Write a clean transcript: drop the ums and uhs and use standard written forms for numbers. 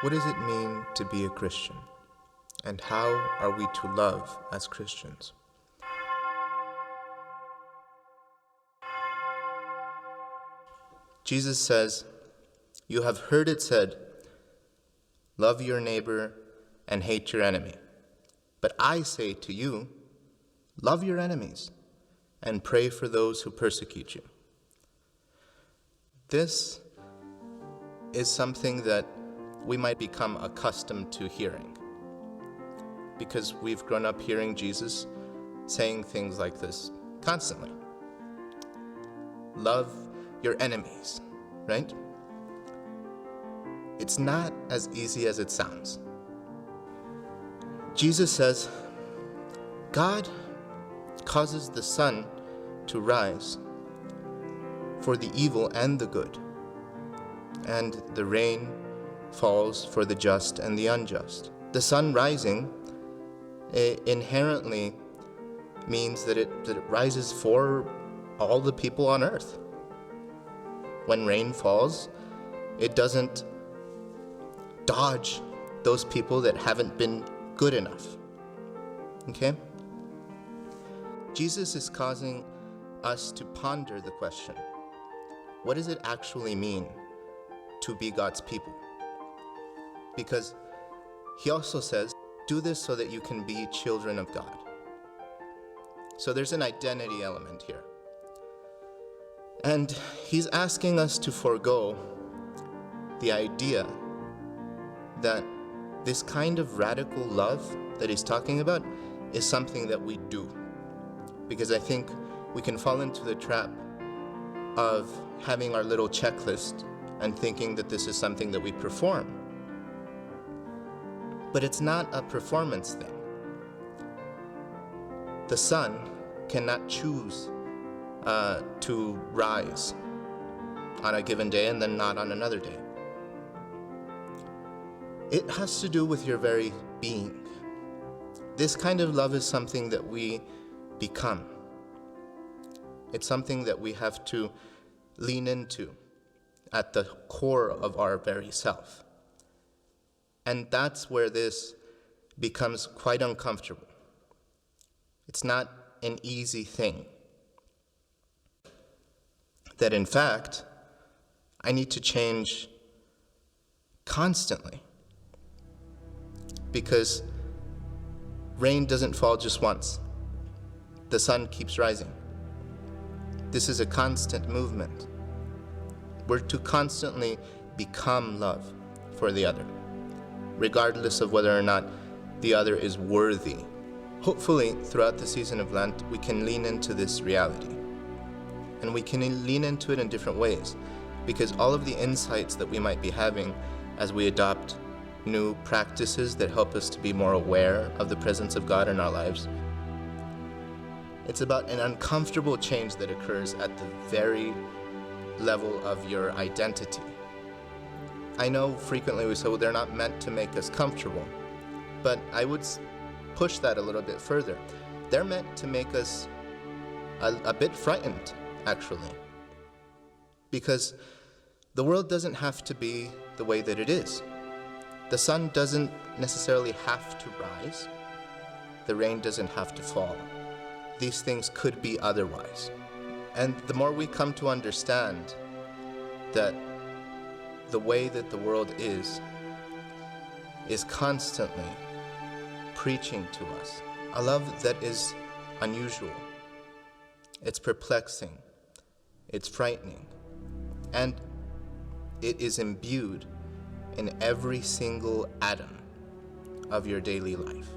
What does it mean to be a Christian? And how are we to love as Christians? Jesus says, "You have heard it said, 'Love your neighbor and hate your enemy.' But I say to you, love your enemies and pray for those who persecute you." This is something that we might become accustomed to hearing, because we've grown up hearing Jesus saying things like this constantly. Love your enemies, right? It's not as easy as it sounds. Jesus says, God causes the sun to rise for the evil and the good, and the rain falls for the just and the unjust. The sun rising inherently means that it rises for all the people on earth. When rain falls, it doesn't dodge those people that haven't been good enough. Okay? Jesus is causing us to ponder the question, what does it actually mean to be God's people? Because he also says, do this so that you can be children of God. So there's an identity element here. And he's asking us to forego the idea that this kind of radical love that he's talking about is something that we do. Because I think we can fall into the trap of having our little checklist and thinking that this is something that we perform. But it's not a performance thing. The sun cannot choose to rise on a given day and then not on another day. It has to do with your very being. This kind of love is something that we become. It's something that we have to lean into at the core of our very self. And that's where this becomes quite uncomfortable. It's not an easy thing. That in fact, I need to change constantly. Because rain doesn't fall just once. The sun keeps rising. This is a constant movement. We're to constantly become love for the other, regardless of whether or not the other is worthy. Hopefully, throughout the season of Lent, we can lean into this reality. And we can lean into it in different ways, because all of the insights that we might be having as we adopt new practices that help us to be more aware of the presence of God in our lives, it's about an uncomfortable change that occurs at the very level of your identity. I know frequently we say, well, they're not meant to make us comfortable, but I would push that a little bit further. They're meant to make us a bit frightened, actually, because the world doesn't have to be the way that it is. The sun doesn't necessarily have to rise. The rain doesn't have to fall. These things could be otherwise. And the more we come to understand that the way that the world is constantly preaching to us a love that is unusual. It's perplexing. It's frightening. And it is imbued in every single atom of your daily life.